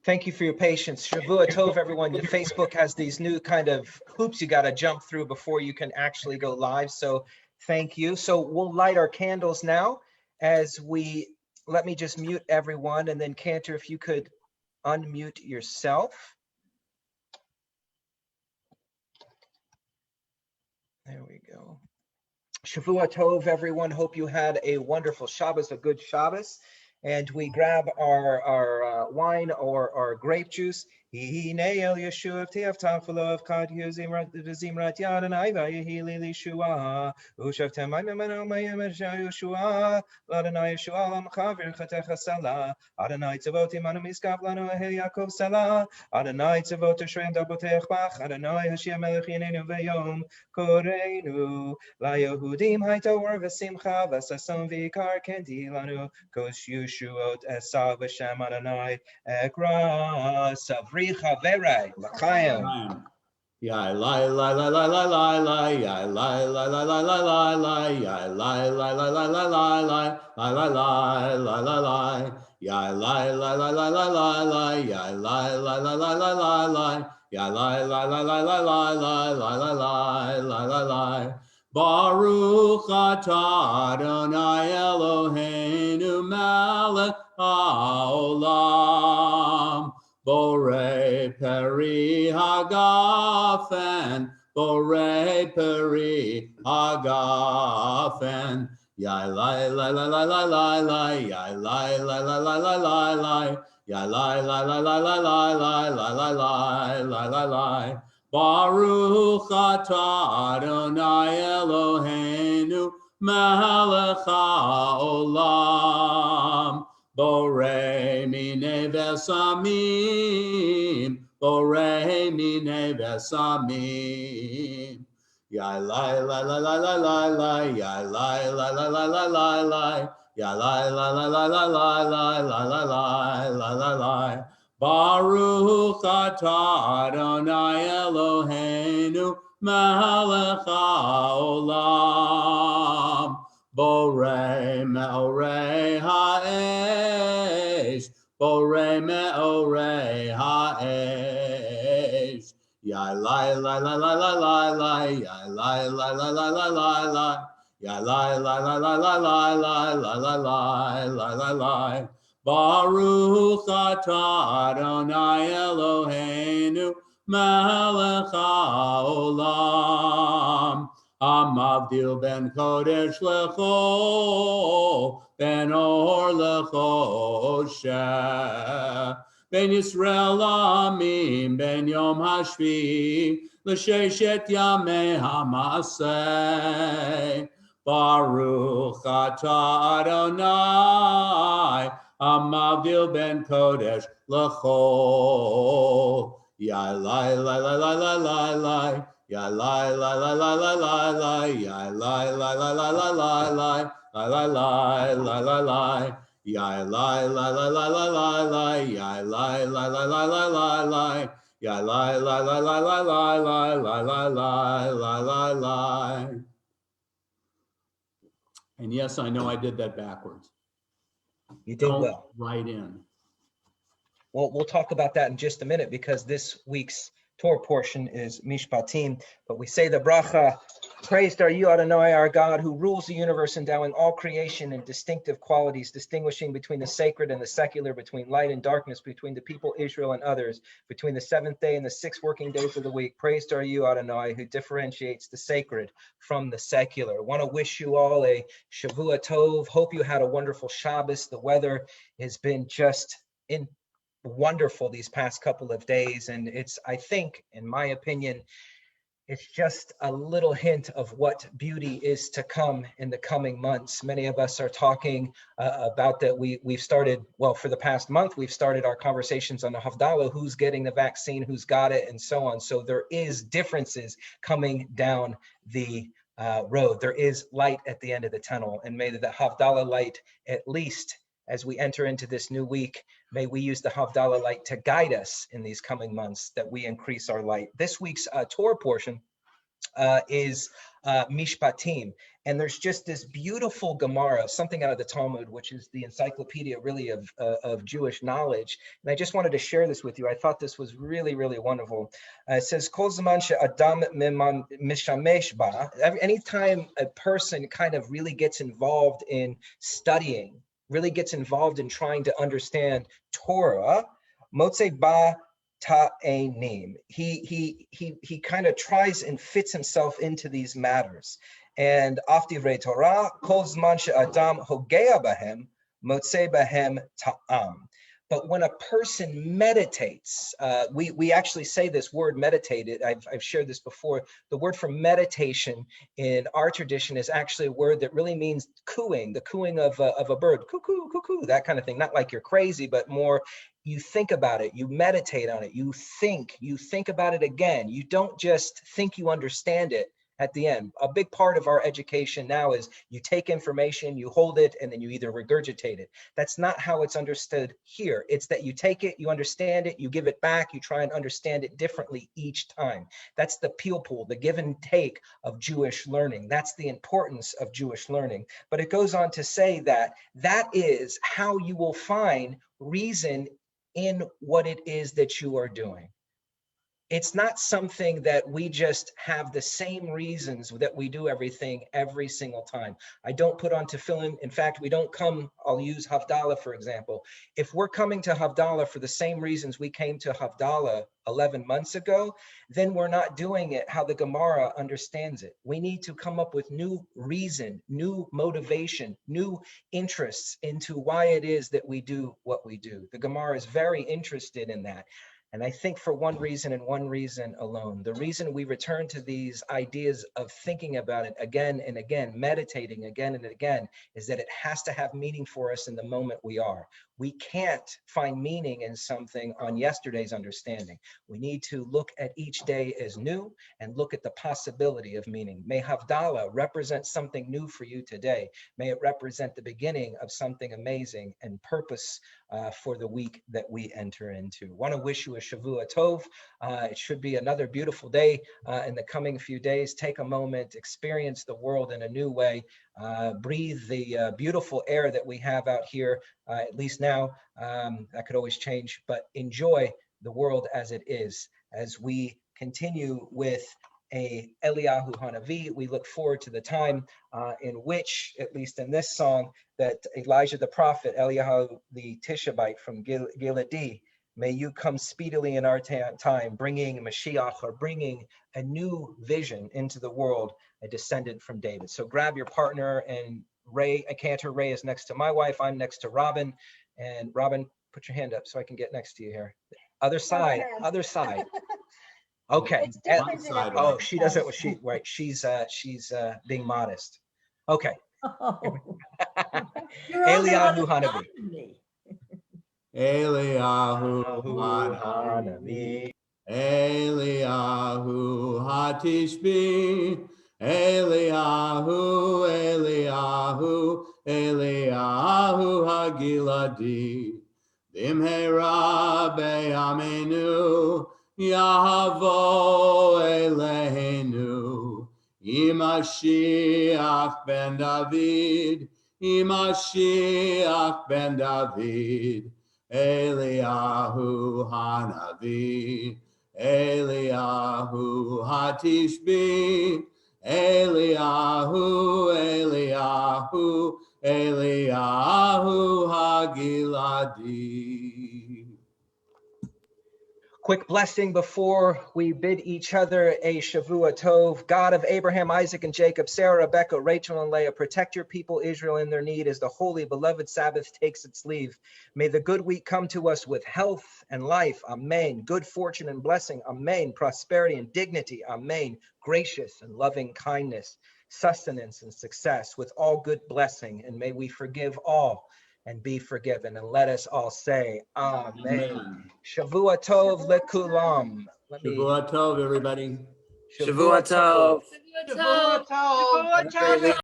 Thank you for your patience. Shavua Tov, everyone. Facebook has these new kind of hoops you got to jump through before you can actually go live. So thank you. So we'll light our candles now as we, let me just mute everyone. And then Cantor, if you could unmute yourself. There we go. Shavua Tov, everyone. Hope you had a wonderful Shabbos, a good Shabbos. And we grab our wine or our grape juice. Hine el Yeshua v'tiav tafelo of kad zimrat yad anai v'yehili lishua u'shavtem ma'imenu ma'yem Yeshua l'Adonai Yeshua l'mchavir chatecha salah Adonai tzavot imanu miskav lanu ehel Yaakov salah Adonai tzavot ashrei dabotech bach Adonai Hashem melech yinenu v'yom koreinu laYehudim haytor v'simcha v'sason v'ikar kendi lanu kosh Yeshuot esav v'shem Adonai ekra savricha verai l'chaim. Ya la la la la la la la ya la la la la la la la ya la la la la la la la la la la la la ya la la la la la la la ya la la la la la la la ya la la la la la la la la la la la Baruch atah Adonai Eloheinu melech haolam Borei peri hagafen, borei peri hagafen. Ya la la la la la la la, ya la la la la la la la, ya la la la la la la la la la la la la. Baruch atah Adonai Eloheinu melech haolam. Borei mine vesamim, borei mine vesamim. Ya la la la la la la la, ya la la la la la la la, ya la la la la la la la la la la la la. Baruch atah Adonai Eloheinu melech haolam. Borei me'orei ha'esh, borei me'orei ha'esh. Ya la la la la la la la, ya la la la la la la la, ya la la la la la la la la la la la la. Baruch atah Adonai Eloheinu melech haolam. Amavdil ben Kodesh lecho, ben Or lecho sheh. Ben Yisrael amim, ben Yom Hashvi, l'sheshet yamei hamaseh. Baruch atah Adonai, Amavdil ben Kodesh lecho. Ya la la la la la la la. Ya la la la la la la la, ya la la la la la la la, la la la la la la, ya la la la la la la la, ya la la la la la la la, ya la la la la la la la la la la la la. And yes, I know I did that backwards. You did well. Right in. Well, we'll talk about that in just a minute because this week's Torah portion is Mishpatim, but we say the bracha, praised are you, Adonai, our God, who rules the universe, endowing all creation in distinctive qualities, distinguishing between the sacred and the secular, between light and darkness, between the people Israel and others, between the seventh day and the 6 working days of the week. Praised are you, Adonai, who differentiates the sacred from the secular. I want to wish you all a Shavua Tov. Hope you had a wonderful Shabbos. The weather has been just wonderful these past couple of days, and it's, I think, in my opinion, it's just a little hint of what beauty is to come in the coming months. Many of us are talking about that. We've started, well, for the past month, we've started our conversations on the Havdalah, who's getting the vaccine, who's got it, and so on. So there is differences coming down the road. There is light at the end of the tunnel, and may the Havdalah light, at least as we enter into this new week, may we use the Havdalah light to guide us in these coming months, that we increase our light. This week's Torah portion is Mishpatim. And there's just this beautiful Gemara, something out of the Talmud, which is the encyclopedia really of Jewish knowledge. And I just wanted to share this with you. I thought this was really, really wonderful. It says, Kol zaman she'adam mishamesh ba. Anytime a person kind of really gets involved in studying, really gets involved in trying to understand Torah, motze ba ta'enim. He kind of tries and fits himself into these matters. And af divrei Torah, kol zman she'adam hogea bahem, motze bahem ta'am. But when a person meditates, we actually say this word meditated. I've shared this before. The word for meditation in our tradition is actually a word that really means cooing, the cooing of a bird, cuckoo, cuckoo, that kind of thing. Not like you're crazy, but more you think about it, you meditate on it, you think about it again. You don't just think you understand it at the end. A big part of our education now is you take information, you hold it, and then you either regurgitate it. That's not how it's understood here. It's that you take it, you understand it, you give it back, you try and understand it differently each time. That's the pilpul, the give and take of Jewish learning. That's the importance of Jewish learning. But it goes on to say that that is how you will find reason in what it is that you are doing. It's not something that we just have the same reasons that we do everything every single time. I don't put on tefillin. In fact, we don't come, I'll use Havdalah, for example. If we're coming to Havdalah for the same reasons we came to Havdalah 11 months ago, then we're not doing it how the Gemara understands it. We need to come up with new reason, new motivation, new interests into why it is that we do what we do. The Gemara is very interested in that. And I think for one reason and one reason alone, the reason we return to these ideas of thinking about it again and again, meditating again and again, is that it has to have meaning for us in the moment we are. We can't find meaning in something on yesterday's understanding. We need to look at each day as new and look at the possibility of meaning. May Havdalah represent something new for you today. May it represent the beginning of something amazing and purpose for the week that we enter into. Want to wish you a Shavua Tov. It should be another beautiful day in the coming few days. Take a moment, experience the world in a new way. Breathe the beautiful air that we have out here, at least now. That could always change, but enjoy the world as it is. As we continue with a Eliyahu Hanavi, we look forward to the time in which, at least in this song, that Elijah the prophet, Eliyahu the Tishabite from Giladi, may you come speedily in our time, bringing Mashiach, or bringing a new vision into the world, a descendant from David. So grab your partner, and Ray, a cantor, Ray is next to my wife. I'm next to Robin. And Robin, put your hand up so I can get next to you here. Other side, other side. Okay. Oh, she doesn't. Right. She's being modest. Okay. Oh. Eliyahu Hanavi. Eliyahu Hanavi. Eliyahu Hatishbi. Eliyahu, Eliyahu, Eliyahu Hagiladi. Bimhera beyamenu. Yahavo Eloheinu, Imashiach ben David, Imashiach ben David, Eliyahu Hanavi, Eliyahu Hatishbi, Eliyahu, Eliyahu, Eliyahu Hagiladi. Quick blessing before we bid each other a Shavua Tov. God of Abraham, Isaac, and Jacob, Sarah, Rebecca, Rachel, and Leah, protect your people Israel in their need as the holy, beloved Sabbath takes its leave. May the good week come to us with health and life. Amen. Good fortune and blessing. Amen. Prosperity and dignity. Amen. Gracious and loving kindness, sustenance and success with all good blessing. And may we forgive all and be forgiven. And let us all say, Amen. Shavua Tov lekulam. Shavua Tov, everybody. Shavua Tov. Shavua Tov.